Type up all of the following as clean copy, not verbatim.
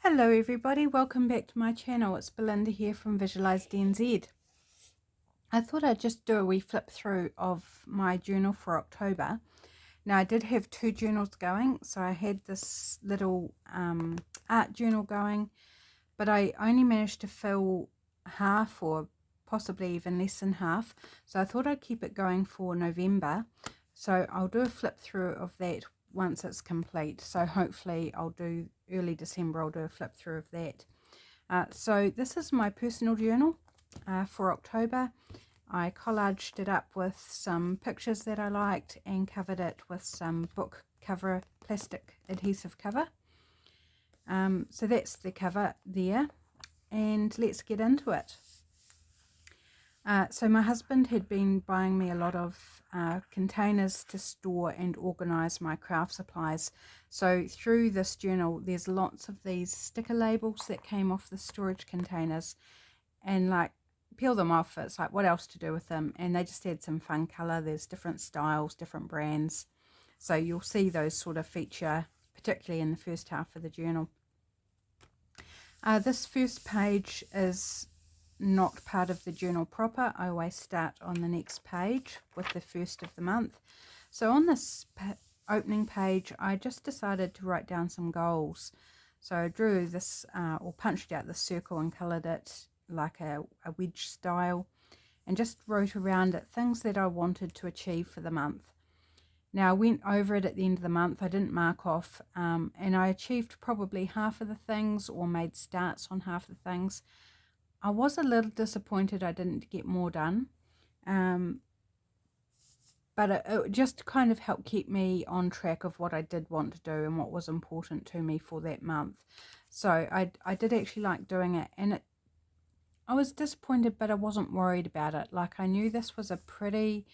Hello everybody, welcome back to my channel. It's Belinda here from Visualized DNZ. I thought I'd just do a wee flip through of my journal for October. Now I did have two journals going, so I had this little art journal going, but I only managed to fill half or possibly even less than half, so I thought I'd keep it going for November. So I'll do a flip through of that once it's complete. So hopefully I'll do early December, I'll do a flip through of that. So this is my personal journal for October. I collaged it up with some pictures that I liked and covered it with some book cover, plastic adhesive cover. So that's the cover there, and let's get into it. So my husband had been buying me a lot of containers to store and organise my craft supplies. So through this journal there's lots of these sticker labels that came off the storage containers, and like peel them off, it's like what else to do with them, and they just add some fun colour. There's different styles, different brands, so you'll see those sort of feature particularly in the first half of the journal. This first page is not part of the journal proper. I always start on the next page with the first of the month. So on this opening page I just decided to write down some goals. So I drew this or punched out the circle and coloured it like a wedge style, and just wrote around it things that I wanted to achieve for the month. Now I went over it at the end of the month. I didn't mark off, and I achieved probably half of the things or made starts on half the things. I was a little disappointed I didn't get more done, but it just kind of helped keep me on track of what I did want to do and what was important to me for that month. So I did actually like doing it, and I was disappointed, but I wasn't worried about it. Like I knew this was a pretty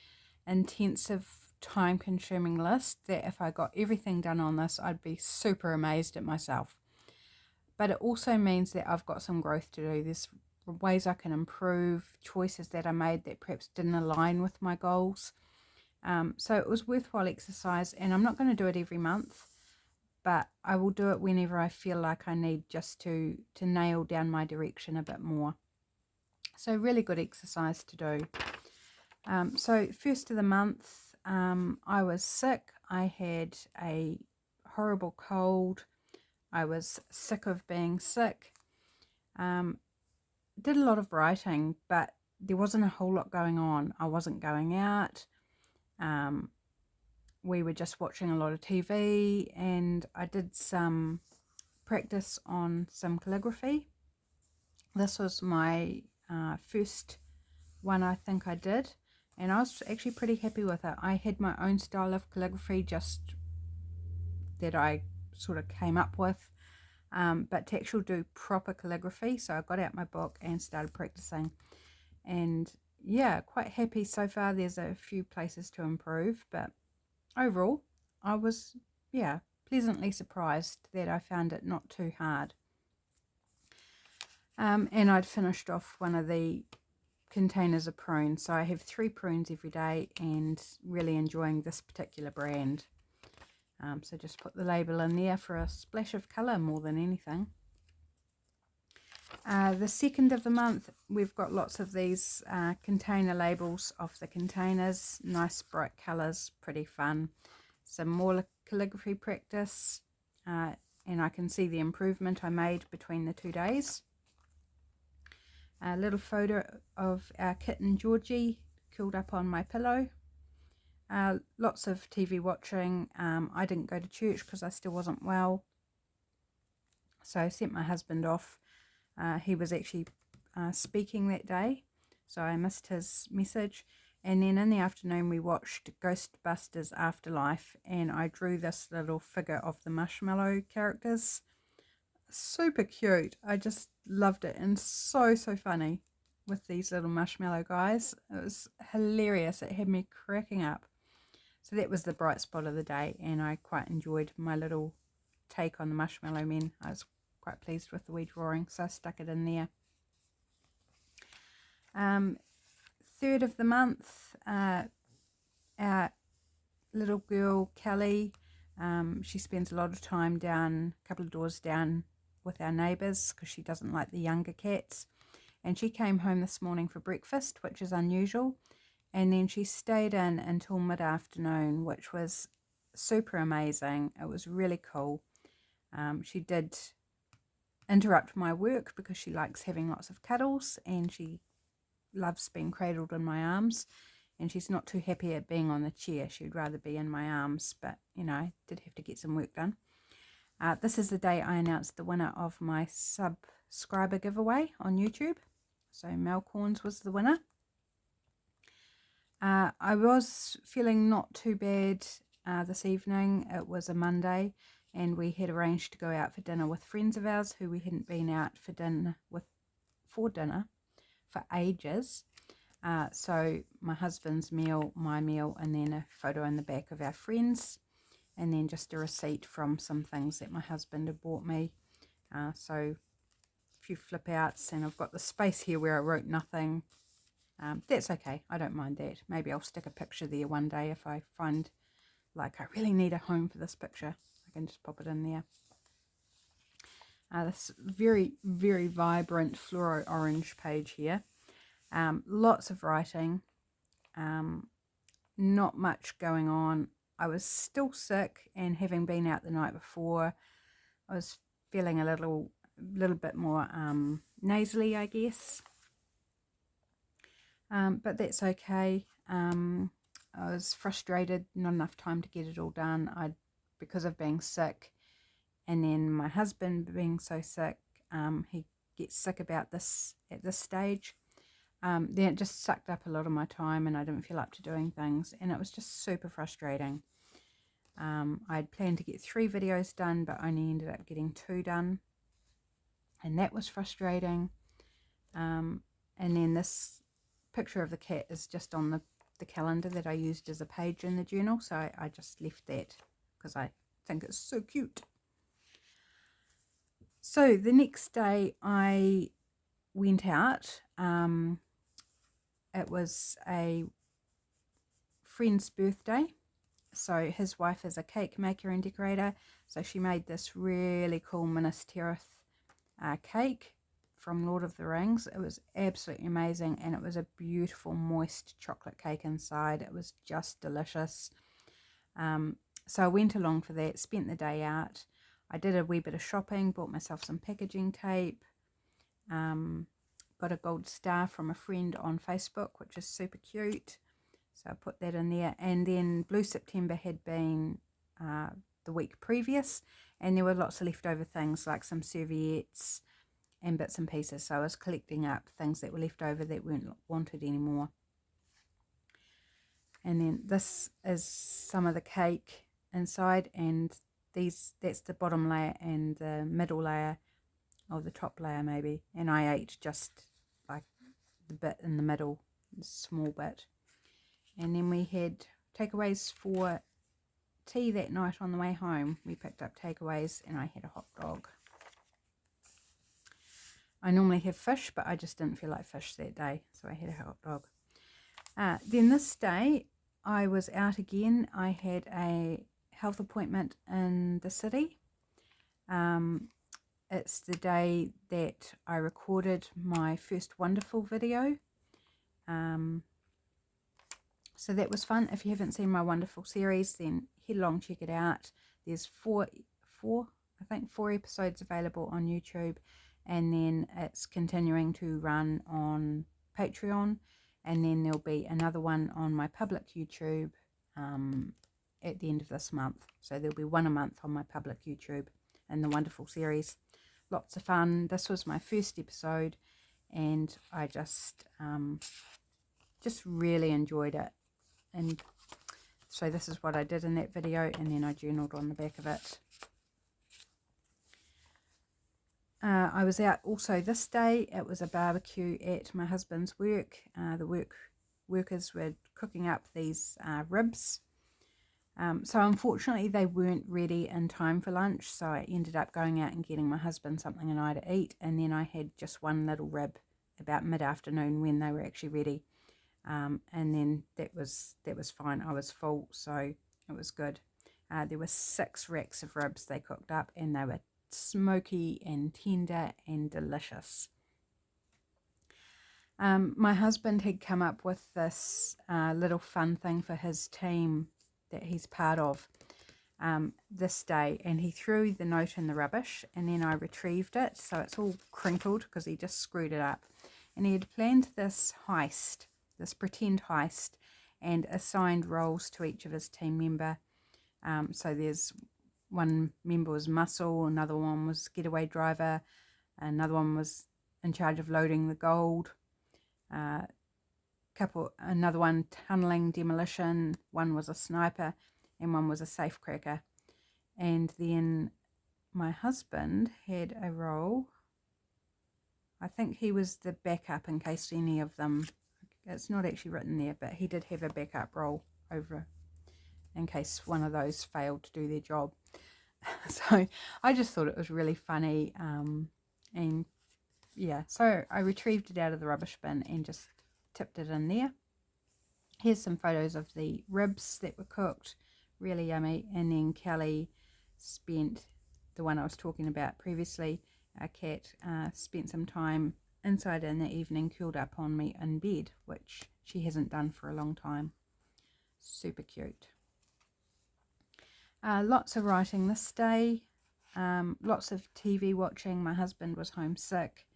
intensive, time-consuming list that if I got everything done on this, I'd be super amazed at myself. But it also means that I've got some growth to do. There's ways I can improve, choices that I made that perhaps didn't align with my goals. So it was worthwhile exercise, and I'm not going to do it every month, but I will do it whenever I feel like I need just to nail down my direction a bit more. So really good exercise to do. So first of the month, I was sick. I had a horrible cold. I was sick of being sick. Did a lot of writing, but there wasn't a whole lot going on. I wasn't going out. We were just watching a lot of TV, and I did some practice on some calligraphy. This was my first one I think I did, and I was actually pretty happy with it. I had my own style of calligraphy just that I sort of came up with, but to actually do proper calligraphy, so I got out my book and started practicing, and yeah, quite happy so far. There's a few places to improve, but overall I was pleasantly surprised that I found it not too hard. And I'd finished off one of the containers of prunes, so I have 3 prunes every day and really enjoying this particular brand. So just put the label in there for a splash of colour more than anything. The second of the month, we've got lots of these container labels of the containers, nice bright colours, pretty fun. Some more calligraphy practice, and I can see the improvement I made between the 2 days. A little photo of our kitten Georgie curled up on my pillow. Lots of TV watching. I didn't go to church because I still wasn't well, so I sent my husband off. He was actually speaking that day, so I missed his message. And then in the afternoon we watched Ghostbusters Afterlife, and I drew this little figure of the marshmallow characters. Super cute. I just loved it, and so funny with these little marshmallow guys. It was hilarious. It had me cracking up. So that was the bright spot of the day, and I quite enjoyed my little take on the marshmallow men. I was quite pleased with the wee drawing, so I stuck it in there. Third of the month, our little girl Kelly, she spends a lot of time down, a couple of doors down with our neighbours because she doesn't like the younger cats. And she came home this morning for breakfast, which is unusual. And then she stayed in until mid-afternoon, which was super amazing. It was really cool. She did interrupt my work because she likes having lots of cuddles and she loves being cradled in my arms. And she's not too happy at being on the chair. She'd rather be in my arms, but, you know, I did have to get some work done. This is the day I announced the winner of my subscriber giveaway on YouTube. So Melcorns was the winner. I was feeling not too bad this evening. It was a Monday and we had arranged to go out for dinner with friends of ours who we hadn't been out for dinner for ages. So my husband's meal, my meal, and then a photo in the back of our friends, and then just a receipt from some things that my husband had bought me. So a few flip outs, and I've got the space here where I wrote nothing. That's okay, I don't mind that. Maybe I'll stick a picture there one day if I find like I really need a home for this picture. I can just pop it in there. This very, very vibrant fluoro orange page here. Lots of writing, not much going on. I was still sick, and having been out the night before, I was feeling a little bit more nasally, I guess. But that's okay. I was frustrated, not enough time to get it all done. Because of being sick, and then my husband being so sick, he gets sick about this at this stage. Then it just sucked up a lot of my time and I didn't feel up to doing things, and it was just super frustrating. I'd planned to get 3 videos done, but only ended up getting 2 done, and that was frustrating. And then this picture of the cat is just on the calendar that I used as a page in the journal, so I just left that because I think it's so cute. So the next day I went out. It was a friend's birthday, so his wife is a cake maker and decorator, so she made this really cool Minas Tirith cake from Lord of the Rings. It was absolutely amazing, and it was a beautiful moist chocolate cake inside. It was just delicious. So I went along for that, spent the day out. I did a wee bit of shopping, bought myself some packaging tape, got a gold star from a friend on Facebook, which is super cute, so I put that in there. And then Blue September had been the week previous, and there were lots of leftover things like some serviettes and bits and pieces, so I was collecting up things that were left over that weren't wanted anymore. And then this is some of the cake inside, and that's the bottom layer and the middle layer, or the top layer maybe, and I ate just like the bit in the middle, a small bit. And then we had takeaways for tea that night. On the way home we picked up takeaways and I had a hot dog. I normally have fish, but I just didn't feel like fish that day, so I had a hot dog. Then this day I was out again. I had a health appointment in the city. It's the day that I recorded my first Wonderful video. So that was fun. If you haven't seen my Wonderful series, then head along, check it out. There's four episodes available on YouTube, and then it's continuing to run on Patreon, and then there'll be another one on my public YouTube at the end of this month. So there'll be one a month on my public YouTube in the Wonderful series. Lots of fun. This was my first episode, and I just really enjoyed it. And so this is what I did in that video, and then I journaled on the back of it. I was out also this day. It was a barbecue at my husband's work. The workers were cooking up these ribs. So unfortunately they weren't ready in time for lunch, so I ended up going out and getting my husband something and I to eat, and then I had just one little rib about mid-afternoon when they were actually ready. And then that was fine. I was full, so it was good. There were 6 racks of ribs they cooked up, and they were smoky and tender and delicious. My husband had come up with this little fun thing for his team that he's part of this day, and he threw the note in the rubbish, and then I retrieved it, so it's all crinkled because he just screwed it up. And he had planned this heist, this pretend heist, and assigned roles to each of his team member. So there's one member was muscle, another one was getaway driver, another one was in charge of loading the gold, another one tunneling demolition, one was a sniper, and one was a safecracker. And then my husband had a role, I think he was the backup in case any of them, it's not actually written there, but he did have a backup role over in case one of those failed to do their job. So I just thought it was really funny, and yeah, so I retrieved it out of the rubbish bin and just tipped it in there. Here's some photos of the ribs that were cooked, really yummy. And then Kelly spent, the one I was talking about previously, our cat, spent some time inside in the evening, curled up on me in bed, which she hasn't done for a long time. Super cute. Lots of writing this day, lots of TV watching. My husband was homesick.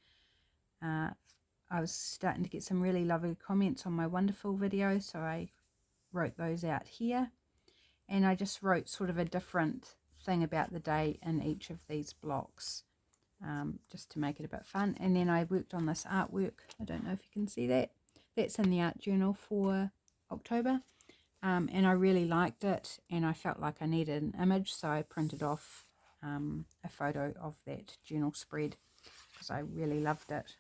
I was starting to get some really lovely comments on my wonderful video, so I wrote those out here. And I just wrote sort of a different thing about the day in each of these blocks, just to make it a bit fun. And then I worked on this artwork. I don't know if you can see that. That's in the art journal for October. And I really liked it, and I felt like I needed an image, so I printed off a photo of that journal spread because I really loved it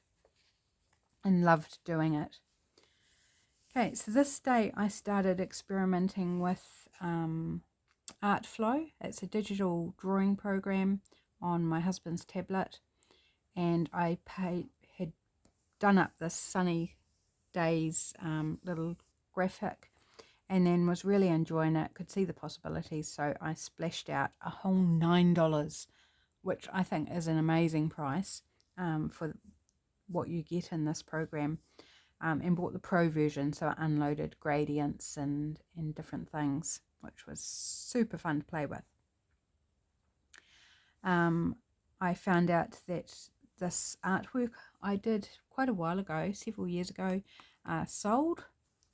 and loved doing it. Okay, so this day I started experimenting with ArtFlow. It's a digital drawing program on my husband's tablet, and I had done up this sunny days little graphic, and then was really enjoying it, could see the possibilities, so I splashed out a whole $9, which I think is an amazing price for what you get in this program, and bought the pro version, so I unloaded gradients and different things, which was super fun to play with. I found out that this artwork I did quite a while ago, several years ago, sold,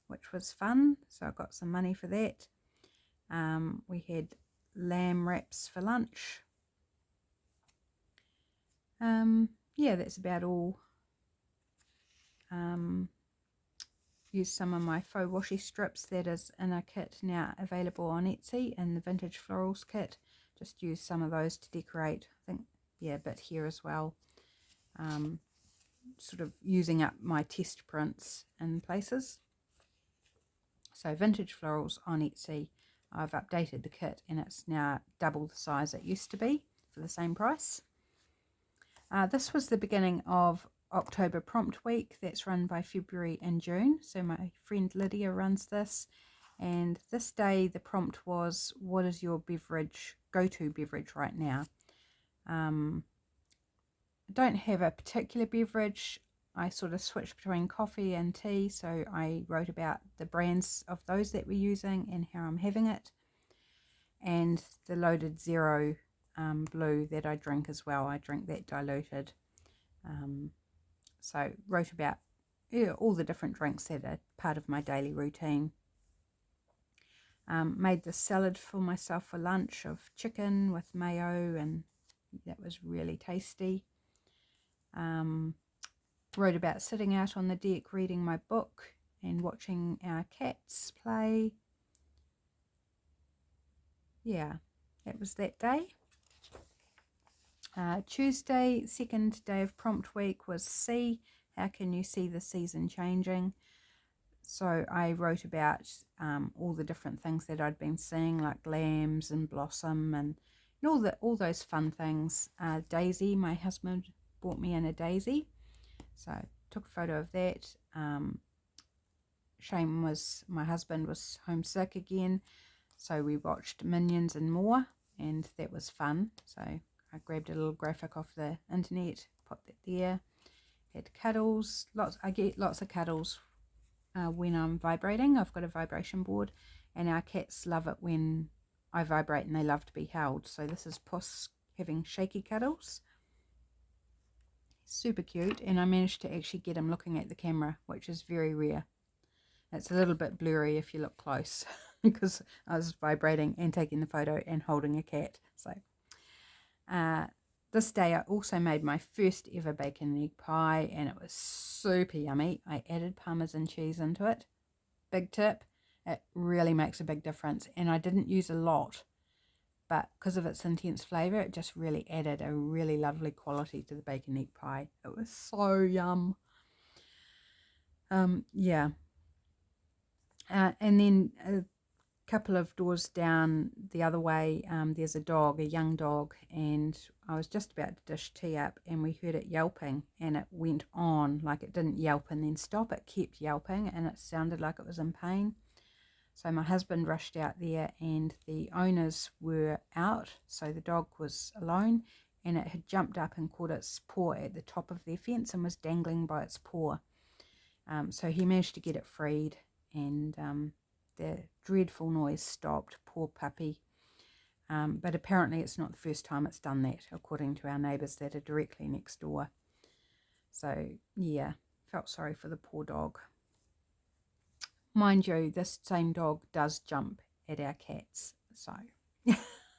which was fun, so I got some money for that. We had lamb wraps for lunch. Yeah, that's about all. Used some of my faux washi strips that is in a kit now available on Etsy in the Vintage Florals kit. Just used some of those to decorate, I think, yeah, a bit here as well. Sort of using up my test prints in places. So Vintage Florals on Etsy. I've updated the kit and it's now double the size it used to be for the same price. This was the beginning of October Prompt Week that's run by February and June. So my friend Lydia runs this, and this day the prompt was, what is your go-to beverage right now? I don't have a particular beverage. I sort of switched between coffee and tea, so I wrote about the brands of those that we're using and how I'm having it, and the loaded zero blue that I drink as well. I drink that diluted. So wrote about all the different drinks that are part of my daily routine. Made this salad for myself for lunch of chicken with mayo, and that was really tasty. Wrote about sitting out on the deck reading my book and watching our cats play. Yeah, that was that day. Tuesday, second day of prompt week, was see. How can you see the season changing? So I wrote about all the different things that I'd been seeing, like lambs and blossom and all those fun things. Daisy, my husband bought me in a daisy, so I took a photo of that. My husband was homesick again, so we watched Minions and more, and that was fun. So I grabbed a little graphic off the internet, put that there. Had cuddles. I get lots of cuddles when I'm vibrating. I've got a vibration board, and our cats love it when I vibrate, and they love to be held. So this is Puss having shaky cuddles. Super cute, and I managed to actually get him looking at the camera, which is very rare. It's a little bit blurry if you look close because I was vibrating and taking the photo and holding a cat. So this day I also made my first ever bacon and egg pie, and it was super yummy. I added Parmesan cheese into it. Big tip, it really makes a big difference, and I didn't use a lot, but because of its intense flavour, it just really added a really lovely quality to the bacon egg pie. It was so yum. Yeah. And then a couple of doors down the other way, there's a dog, a young dog, and I was just about to dish tea up, and we heard it yelping, and it went on, like it didn't yelp and then stop. It kept yelping, and it sounded like it was in pain. So my husband rushed out there, and the owners were out, so the dog was alone, and it had jumped up and caught its paw at the top of their fence and was dangling by its paw. So he managed to get it freed, and the dreadful noise stopped. Poor puppy. But apparently it's not the first time it's done that, according to our neighbours that are directly next door. So yeah, felt sorry for the poor dog. Mind you, this same dog does jump at our cats, so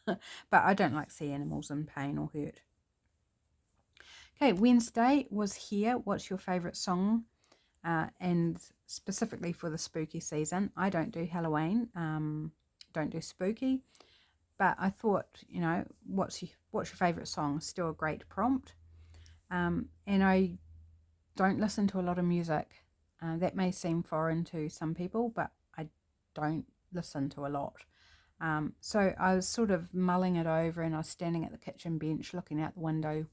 but I don't like to see animals in pain or hurt. Okay, Wednesday was here. What's your favourite song? And specifically for the spooky season, I don't do Halloween, don't do spooky, but I thought, you know, what's your favourite song? Still a great prompt. And I don't listen to a lot of music. That may seem foreign to some people, but I don't listen to a lot. So I was sort of mulling it over, and I was standing at the kitchen bench looking out the window,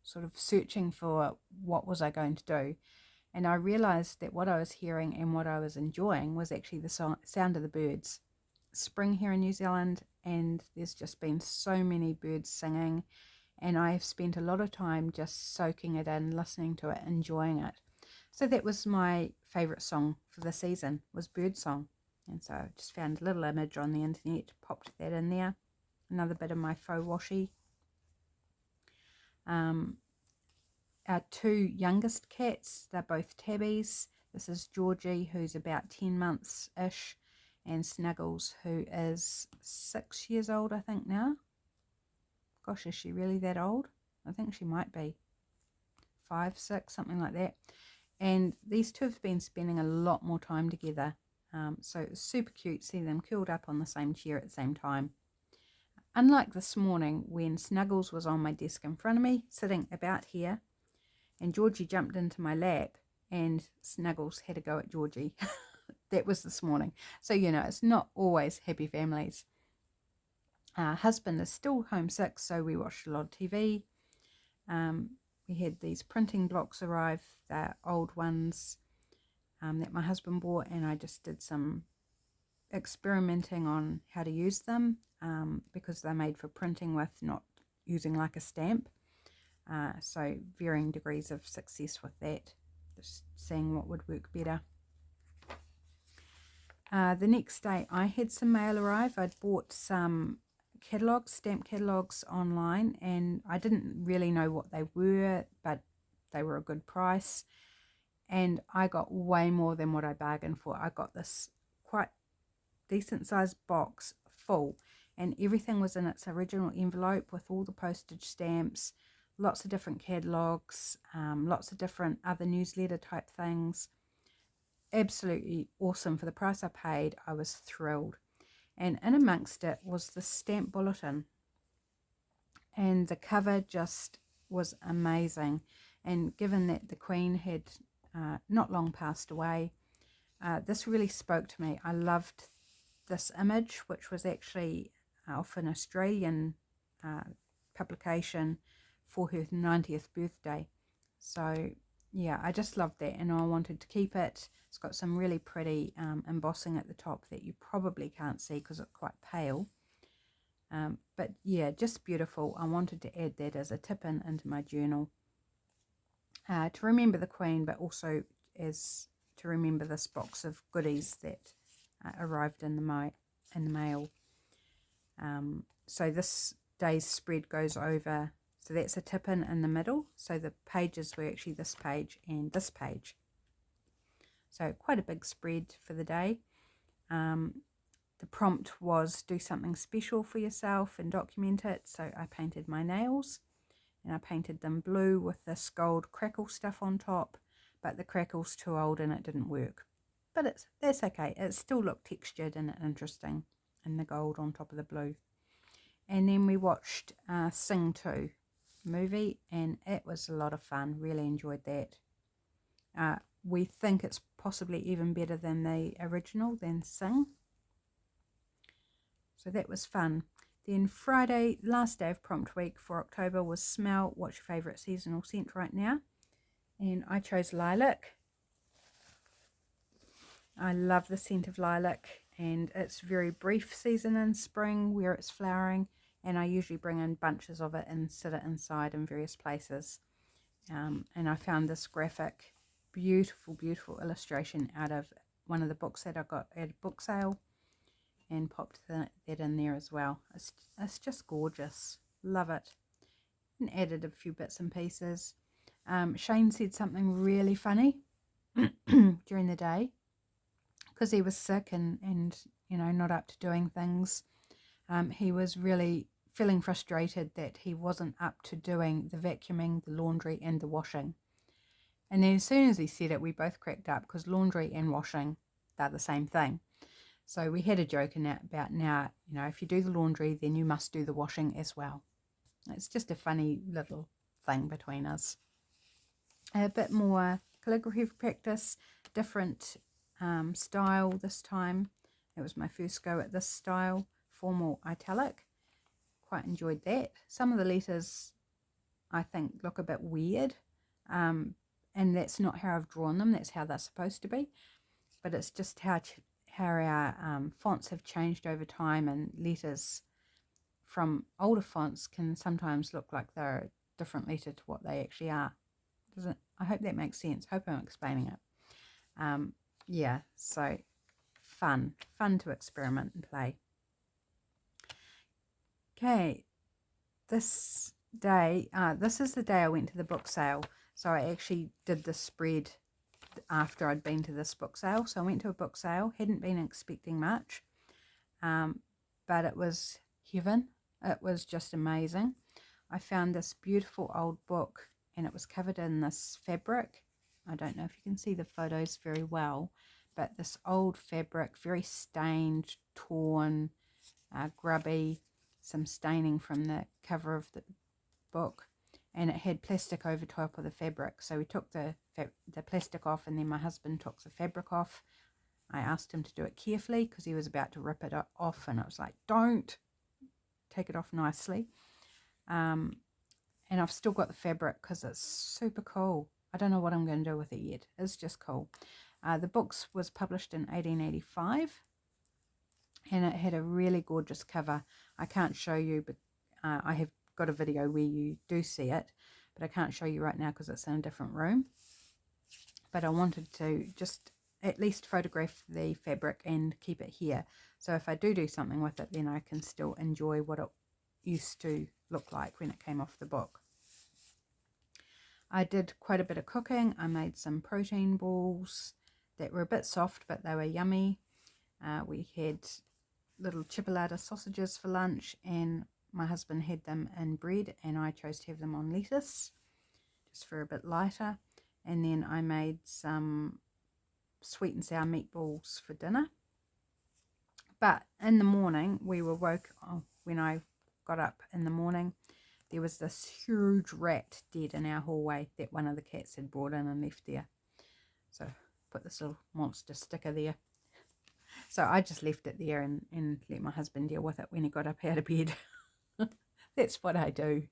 sort of searching for what was I going to do. And I realised that what I was hearing and what I was enjoying was actually the sound of the birds. Spring here in New Zealand, and there's just been so many birds singing, and I've spent a lot of time just soaking it in, listening to it, enjoying it. So that was my favourite song for the season, was Birdsong. And so I just found a little image on the internet, popped that in there. Another bit of my faux washi. Our two youngest cats, they're both tabbies. This is Georgie, who's about 10 months-ish, and Snuggles, who is 6 years old, I think, now. Gosh, is she really that old? I think she might be 5, 6, something like that. And these two have been spending a lot more time together. So it's super cute seeing them curled up on the same chair at the same time. Unlike this morning when Snuggles was on my desk in front of me, sitting about here, and Georgie jumped into my lap, and Snuggles had a go at Georgie. That was this morning. So, you know, it's not always happy families. Husband is still homesick, so we watched a lot of TV. We had these printing blocks arrive. They're old ones that my husband bought, and I just did some experimenting on how to use them because they're made for printing with, not using like a stamp. So varying degrees of success with that, just seeing what would work better. The next day I had some mail arrive. I'd bought some catalogues, stamp catalogues online, and I didn't really know what they were, but they were a good price, and I got way more than what I bargained for. I got this quite decent sized box full, and everything was in its original envelope with all the postage stamps, lots of different catalogues, lots of different other newsletter type things. Absolutely awesome. For the price I paid, I was thrilled. And in amongst it was the stamp bulletin, and the cover just was amazing. And given that the Queen had not long passed away, this really spoke to me. I loved this image, which was actually off an Australian publication for her 90th birthday. So yeah, I just loved that, and I wanted to keep it. It's got some really pretty embossing at the top that you probably can't see because it's quite pale. But yeah, just beautiful. I wanted to add that as a tip-in into my journal to remember the Queen, but also as to remember this box of goodies that arrived in the mail. So this day's spread goes over, so that's a tip-in the middle. So the pages were actually this page and this page. So quite a big spread for the day. The prompt was do something special for yourself and document it. So I painted my nails, and I painted them blue with this gold crackle stuff on top, but the crackle's too old and it didn't work. But that's okay. It still looked textured and interesting, and the gold on top of the blue. And then we watched Sing 2 movie, and it was a lot of fun. Really enjoyed that. We think it's possibly even better than the original, than Sing. So that was fun. Then Friday, last day of prompt week for October, was smell. What's your favourite seasonal scent right now? And I chose lilac. I love the scent of lilac, and it's very brief season in spring where it's flowering, and I usually bring in bunches of it and sit it inside in various places. And I found this graphic, beautiful, beautiful illustration out of one of the books that I got at a book sale, and popped that in there as well. It's just gorgeous. Love it. And added a few bits and pieces. Shane said something really funny during the day because he was sick and you know, not up to doing things. He was really feeling frustrated that he wasn't up to doing the vacuuming, the laundry and the washing. And then as soon as he said it, we both cracked up because laundry and washing, they're the same thing. So we had a joke about now, you know, if you do the laundry, then you must do the washing as well. It's just a funny little thing between us. A bit more calligraphy practice, different style this time. It was my first go at this style, formal italic. Quite enjoyed that. Some of the letters I think look a bit weird, and that's not how I've drawn them, that's how they're supposed to be. But it's just how our fonts have changed over time, and letters from older fonts can sometimes look like they're a different letter to what they actually are. I hope that makes sense. Hope I'm explaining it. Yeah, so fun to experiment and play. Okay, this day, this is the day I went to the book sale. So I actually did the spread after I'd been to this book sale. So I went to a book sale, hadn't been expecting much, but it was heaven. It was just amazing. I found this beautiful old book, and it was covered in this fabric. I don't know if you can see the photos very well, but this old fabric, very stained, torn, grubby, some staining from the cover of the book, and it had plastic over top of the fabric. So we took the plastic off, and then my husband took the fabric off. I asked him to do it carefully because he was about to rip it off, and I was like, don't, take it off nicely. And I've still got the fabric because it's super cool. I don't know what I'm going to do with it yet. It's just cool. The book was published in 1885, and it had a really gorgeous cover. I can't show you, but I have got a video where you do see it, but I can't show you right now because it's in a different room. But I wanted to just at least photograph the fabric and keep it here. So if I do something with it, then I can still enjoy what it used to look like when it came off the book. I did quite a bit of cooking. I made some protein balls that were a bit soft, but they were yummy. We had little chipolata sausages for lunch, and my husband had them in bread, and I chose to have them on lettuce, just for a bit lighter. And then I made some sweet and sour meatballs for dinner. But in the morning, we were when I got up in the morning, there was this huge rat dead in our hallway that one of the cats had brought in and left there. So put this little monster sticker there. So I just left it there and let my husband deal with it when he got up out of bed. That's what I do.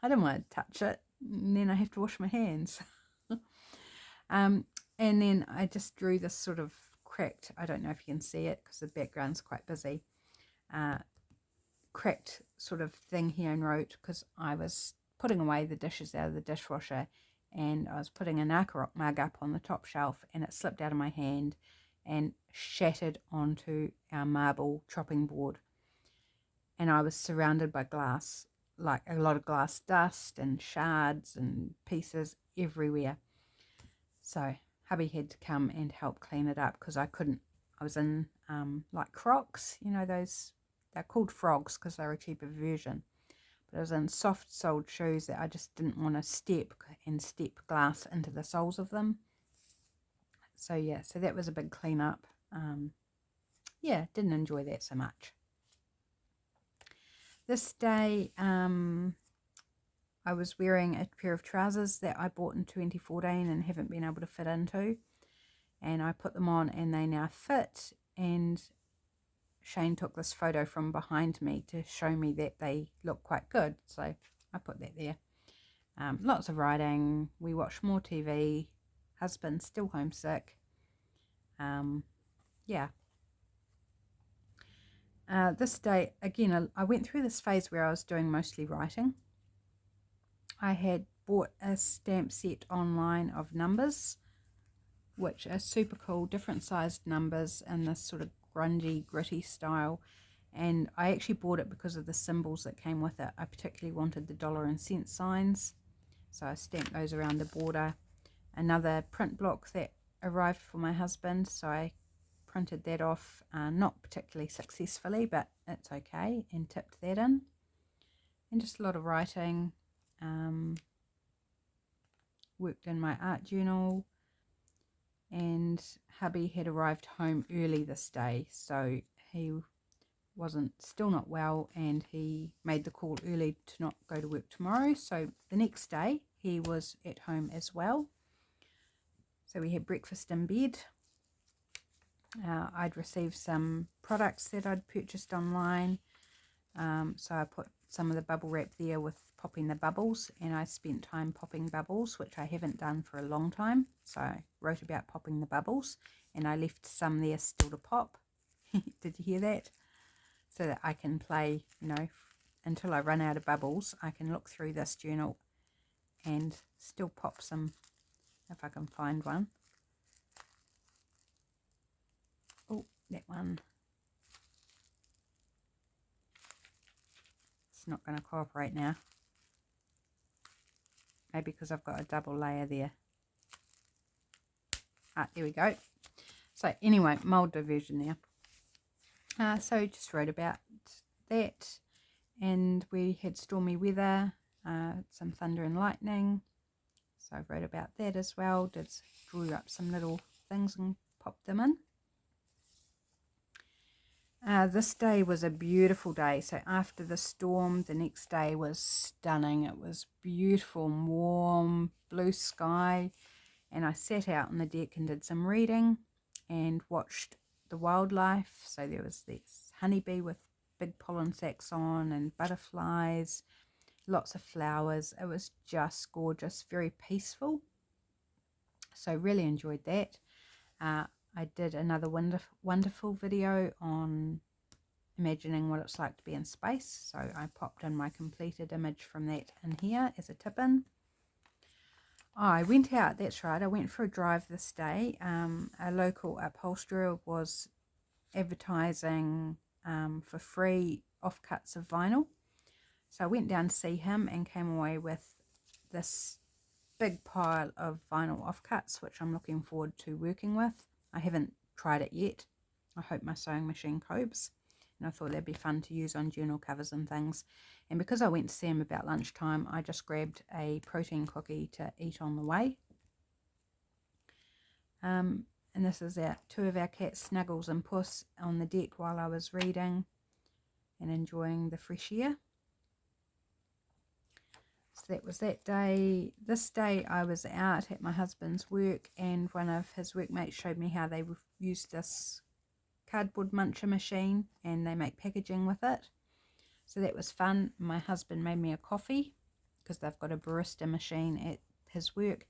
I don't want to touch it, and then I have to wash my hands. And then I just drew this sort of cracked, I don't know if you can see it because the background's quite busy, cracked sort of thing here and wrote because I was putting away the dishes out of the dishwasher and I was putting an Rock mug up on the top shelf and it slipped out of my hand and shattered onto our marble chopping board. And I was surrounded by glass, like a lot of glass dust and shards and pieces everywhere. So hubby had to come and help clean it up because I couldn't. I was in like Crocs, you know, those, they're called frogs because they're a cheaper version. But I was in soft-soled shoes that I just didn't want to step glass into the soles of them. So yeah, so that was a big clean up. Yeah, didn't enjoy that so much. This day, I was wearing a pair of trousers that I bought in 2014 and haven't been able to fit into. And I put them on and they now fit. And Shane took this photo from behind me to show me that they look quite good. So I put that there. Lots of writing. We watched more TV. Husband still homesick. Yeah. This day, again, I went through this phase where I was doing mostly writing. I had bought a stamp set online of numbers, which are super cool, different sized numbers in this sort of grungy, gritty style. And I actually bought it because of the symbols that came with it. I particularly wanted the dollar and cent signs, so I stamped those around the border. Another print block that arrived for my husband, so I printed that off, not particularly successfully, but it's okay, and tipped that in. And just a lot of writing. Worked in my art journal, and hubby had arrived home early this day, so he wasn't still not well, and he made the call early to not go to work tomorrow. So the next day he was at home as well. So we had breakfast in bed. I'd received some products that I'd purchased online, so I put some of the bubble wrap there with popping the bubbles, and I spent time popping bubbles, which I haven't done for a long time. So I wrote about popping the bubbles, and I left some there still to pop. Did you hear that? So that I can play, you know, until I run out of bubbles. I can look through this journal and still pop some if I can find one. Oh, that one. It's not going to cooperate now. Maybe because I've got a double layer there. There we go. So anyway, mold diversion there. So just wrote about that. And we had stormy weather, some thunder and lightning. So I wrote about that as well. Drew up some little things and popped them in. This day was a beautiful day. So after the storm, the next day was stunning. It was beautiful and warm, blue sky. And I sat out on the deck and did some reading and watched the wildlife. So there was this honeybee with big pollen sacs on and butterflies, lots of flowers. It was just gorgeous, very peaceful. So really enjoyed that. I did another wonderful video on imagining what it's like to be in space. So I popped in my completed image from that in here as a tip-in. I went out, that's right, I went for a drive this day. A local upholsterer was advertising for free offcuts of vinyl. So I went down to see him and came away with this big pile of vinyl offcuts, which I'm looking forward to working with. I haven't tried it yet. I hope my sewing machine copes. And I thought that'd be fun to use on journal covers and things. And because I went to see him about lunchtime, I just grabbed a protein cookie to eat on the way. And this is two of our cats, Snuggles and Puss, on the deck while I was reading and enjoying the fresh air. So that was that day. This day I was out at my husband's work, and one of his workmates showed me how they used this cardboard muncher machine and they make packaging with it. So that was fun. My husband made me a coffee because they've got a barista machine at his work,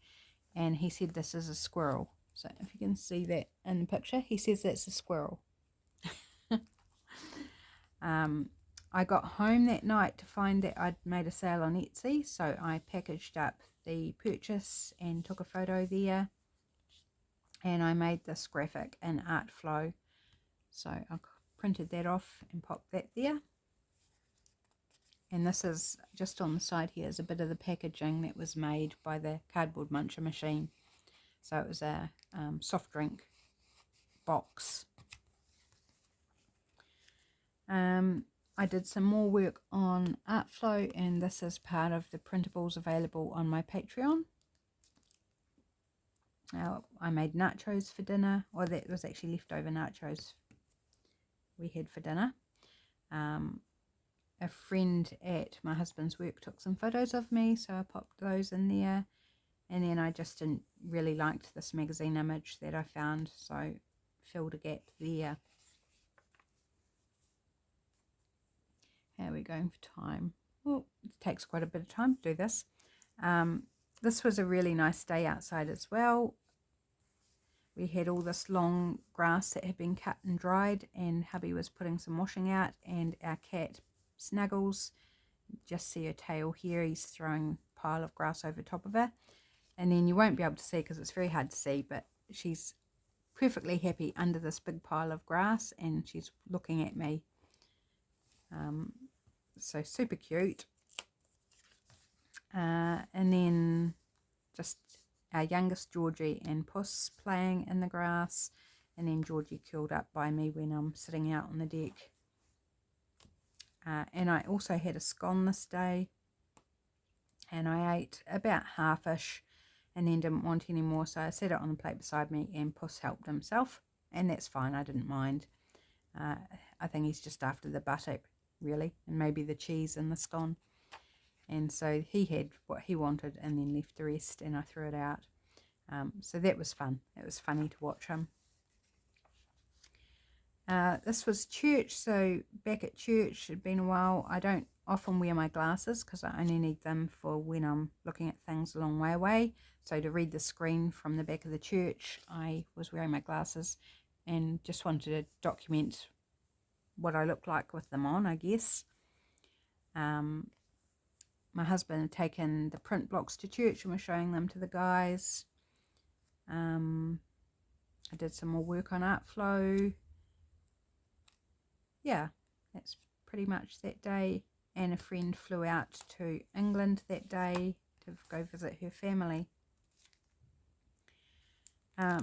and he said this is a squirrel. So if you can see that in the picture, he says that's a squirrel. I got home that night to find that I'd made a sale on Etsy, so I packaged up the purchase and took a photo there, and I made this graphic in Art Flow. So I printed that off and popped that there. And this is just on the side here is a bit of the packaging that was made by the cardboard muncher machine. So it was a soft drink box. I did some more work on Artflow, and this is part of the printables available on my Patreon. Now, I made nachos for dinner, or that was actually leftover nachos we had for dinner. A friend at my husband's work took some photos of me, so I popped those in there. And then I just didn't really liked this magazine image that I found, so filled a gap there. How are we going for time? Well, it takes quite a bit of time to do this. This was a really nice day outside as well. We had all this long grass that had been cut and dried, and hubby was putting some washing out, and our cat Snuggles, just see her tail here, he's throwing a pile of grass over top of her. And then you won't be able to see because it's very hard to see, but she's perfectly happy under this big pile of grass, and she's looking at me. So super cute. And then just our youngest Georgie and Puss playing in the grass, and then Georgie curled up by me when I'm sitting out on the deck. And I also had a scone this day, and I ate about half-ish and then didn't want any more, so I set it on the plate beside me, and Puss helped himself, and that's fine, I didn't mind. I think he's just after the butter, really, and maybe the cheese and the scone. And so he had what he wanted and then left the rest, and I threw it out. So that was fun. It was funny to watch him. This was church, so back at church, it'd been a while. I don't often wear my glasses because I only need them for when I'm looking at things a long way away. So to read the screen from the back of the church, I was wearing my glasses and just wanted to document what I looked like with them on, I guess. My husband had taken the print blocks to church and was showing them to the guys. I did some more work on Artflow. Yeah, that's pretty much that day. And a friend flew out to England that day to go visit her family.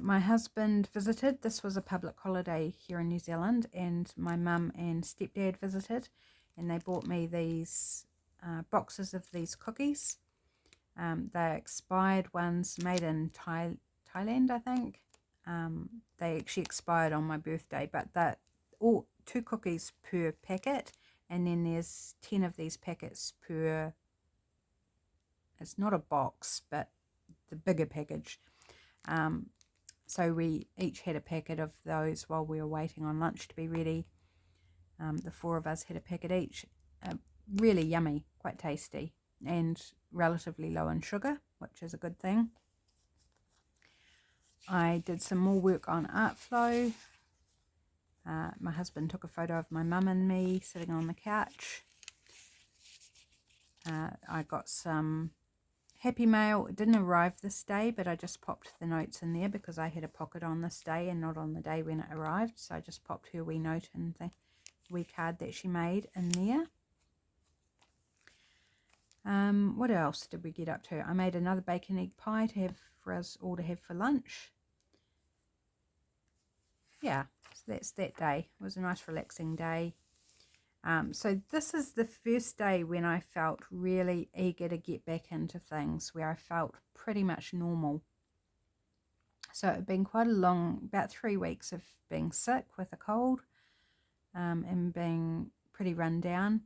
My husband visited. This was a public holiday here in New Zealand, and my mum and stepdad visited, and they bought me these boxes of these cookies. They're expired ones made in Thailand, I think. They actually expired on my birthday, but they're all 2 cookies per packet, and then there's 10 of these packets per, it's not a box, but the bigger package. So we each had a packet of those while we were waiting on lunch to be ready. The 4 of us had a packet each. Really yummy, quite tasty, and relatively low in sugar, which is a good thing. I did some more work on Artflow. My husband took a photo of my mum and me sitting on the couch. I got some Happy Mail. It didn't arrive this day, but I just popped the notes in there because I had a pocket on this day and not on the day when it arrived. So I just popped her wee note and the wee card that she made in there. What else did we get up to? I made another bacon egg pie to have for us all to have for lunch. Yeah, so that's that day. It was a nice relaxing day. So this is the first day when I felt really eager to get back into things, where I felt pretty much normal. So it had been quite a long, about 3 weeks of being sick with a cold, and being pretty run down.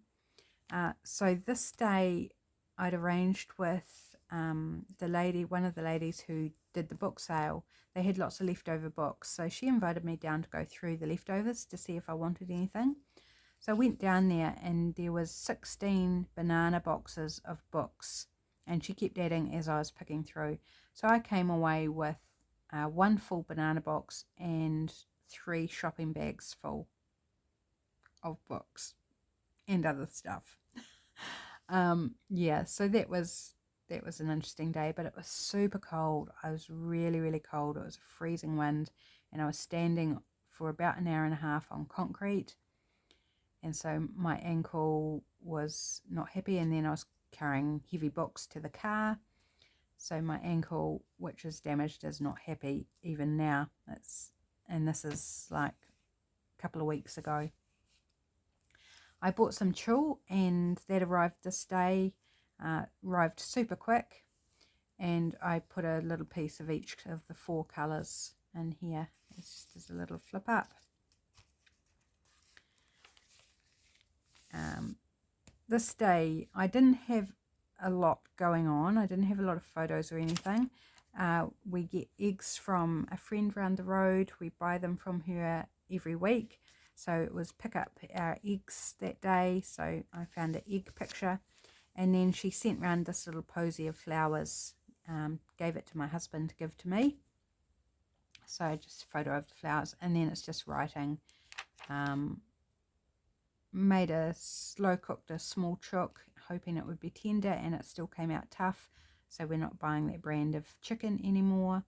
So this day I'd arranged with the lady, one of the ladies who did the book sale. They had lots of leftover books, so she invited me down to go through the leftovers to see if I wanted anything. So I went down there, and there was 16 banana boxes of books, and she kept adding as I was picking through. So I came away with 1 full banana box and 3 shopping bags full of books. and other stuff. Yeah, so that was an interesting day, but it was super cold. I was really, really cold. It was a freezing wind, and I was standing for about an hour and a half on concrete, and so my ankle was not happy, and then I was carrying heavy books to the car, so my ankle, which is damaged, is not happy even now. And this is like a couple of weeks ago. I bought some tulle, and that arrived this day, arrived super quick, and I put a little piece of each of the 4 colours in here. It's just a little flip up. This day I didn't have a lot going on. I didn't have a lot of photos or anything. We get eggs from a friend round the road. We buy them from her every week. So it was pick up our eggs that day. So I found an egg picture. And then she sent round this little posy of flowers. Gave it to my husband to give to me. So just a photo of the flowers. And then it's just writing. Made slow cooked a small chook, hoping it would be tender, and it still came out tough. So we're not buying that brand of chicken anymore.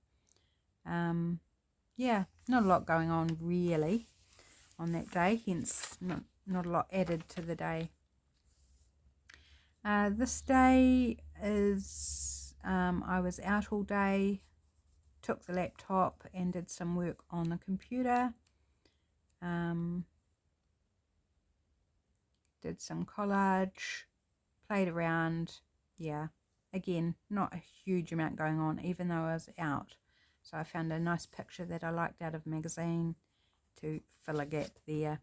Yeah, not a lot going on really on that day, hence not a lot added to the day. This day is I was out all day, took the laptop and did some work on the computer. Did some collage, played around. Yeah, again, not a huge amount going on, even though I was out. So I found a nice picture that I liked out of a magazine to fill a gap there.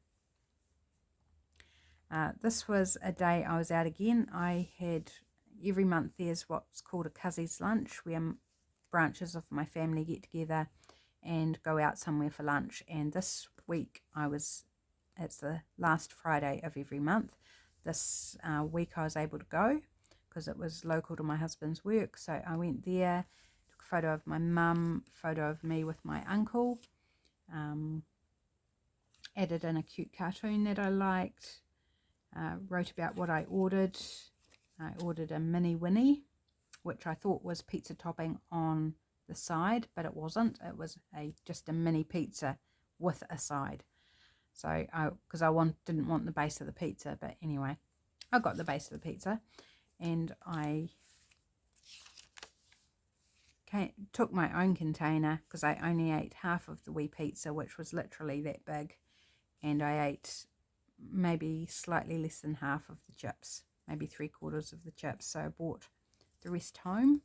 This was a day I was out again. I had, every month there's what's called a Cuzzies lunch, where branches of my family get together and go out somewhere for lunch. And this week it's the last Friday of every month. This week I was able to go because it was local to my husband's work. So I went there, took a photo of my mum, photo of me with my uncle, added in a cute cartoon that I liked, wrote about what I ordered. I ordered a mini Winnie, which I thought was pizza topping on the side, but it wasn't. It was just a mini pizza with a side. So because I didn't want the base of the pizza, but anyway, I got the base of the pizza, and I took my own container because I only ate half of the wee pizza, which was literally that big, and I ate maybe slightly less than half of the chips, maybe 3/4 of the chips. So I brought the rest home,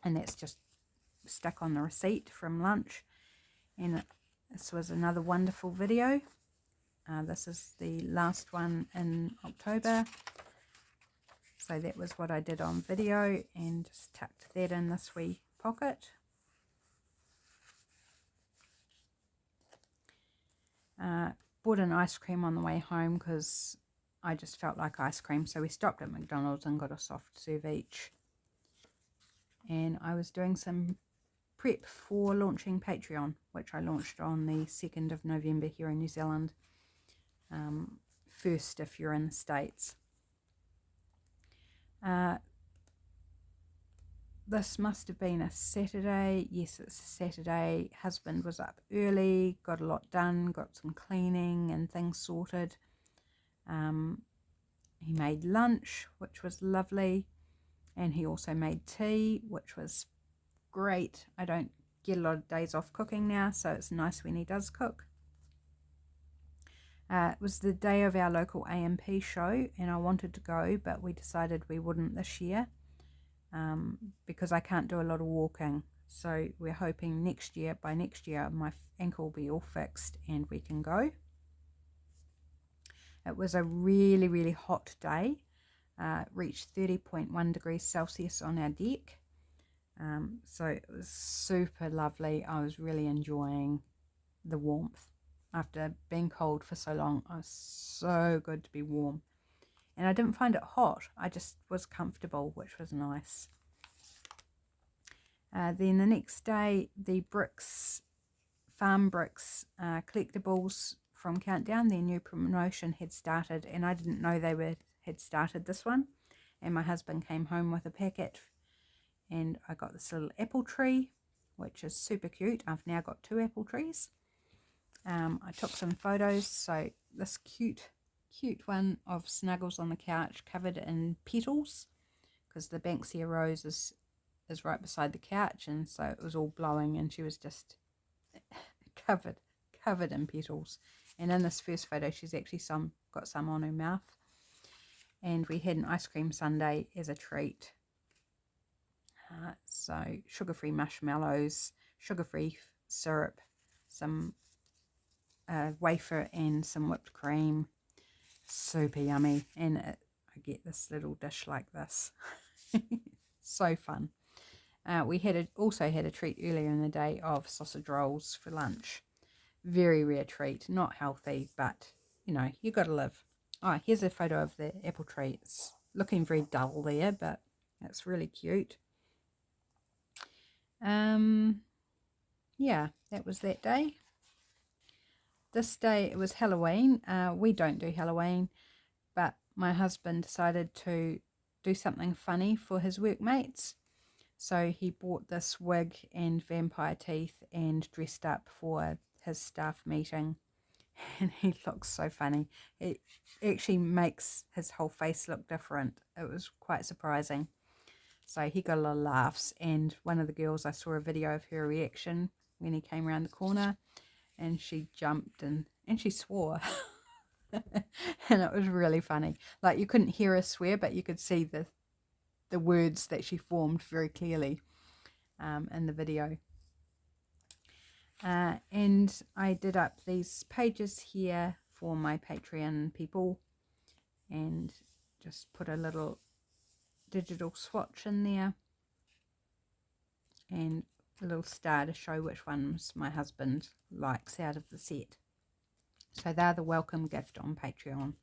and that's just stuck on the receipt from lunch. And this was another wonderful video. This is the last one in October. So that was what I did on video, and just tucked that in this wee pocket. Bought an ice cream on the way home because I just felt like ice cream. So we stopped at McDonald's and got a soft serve each. And I was doing some prep for launching Patreon, which I launched on the 2nd of November here in New Zealand. First if you're in the States. This must have been a Saturday. Yes, it's a Saturday. Husband was up early, got a lot done, got some cleaning and things sorted. He made lunch, which was lovely, and he also made tea, which was great. I don't get a lot of days off cooking now, so it's nice when he does cook. It was the day of our local AMP show, and I wanted to go, but we decided we wouldn't this year because I can't do a lot of walking. So we're hoping by next year my ankle will be all fixed and we can go. It was a really, really hot day. Reached 30.1 degrees Celsius on our deck. So it was super lovely. I was really enjoying the warmth. After being cold for so long, it was so good to be warm. And I didn't find it hot. I just was comfortable, which was nice. Then the next day, the farm bricks collectibles from Countdown. Their new promotion had started, and I didn't know they had started this one. And my husband came home with a packet, and I got this little apple tree, which is super cute. I've now got 2 apple trees. I took some photos. So this cute one of Snuggles on the couch covered in petals, because the Banksia rose is right beside the couch, and so it was all blowing, and she was just covered in petals. And in this first photo, she's actually got some on her mouth. And we had an ice cream sundae as a treat. So sugar-free marshmallows, sugar-free syrup, some wafer and some whipped cream. Super yummy. And I get this little dish like this. So fun. We also had a treat earlier in the day of sausage rolls for lunch. Very rare treat, not healthy, but you know, you got to live. Oh, here's a photo of the apple tree. It's looking very dull there, but it's really cute. Yeah, that was that day. This day it was Halloween. We don't do Halloween, but my husband decided to do something funny for his workmates. So he bought this wig and vampire teeth and dressed up for his staff meeting. And he looks so funny. It actually makes his whole face look different. It was quite surprising. So he got a lot of laughs. And one of the girls, I saw a video of her reaction when he came around the corner. And she jumped and she swore. And it was really funny. Like, you couldn't hear her swear, but you could see the words that she formed very clearly in the video. And I did up these pages here for my Patreon people, and just put a little digital swatch in there and a little star to show which ones my husband likes out of the set. So they're the welcome gift on Patreon.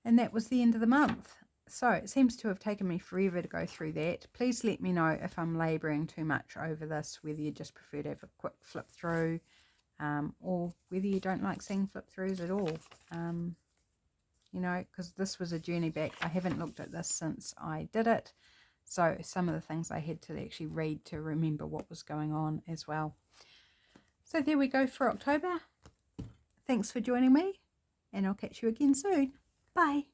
And that was the end of the month. So it seems to have taken me forever to go through that. Please let me know if I'm labouring too much over this, whether you just prefer to have a quick flip through, or whether you don't like seeing flip throughs at all. You know, because this was a journey back. I haven't looked at this since I did it. So some of the things I had to actually read to remember what was going on as well. So there we go for October. Thanks for joining me, and I'll catch you again soon. Bye.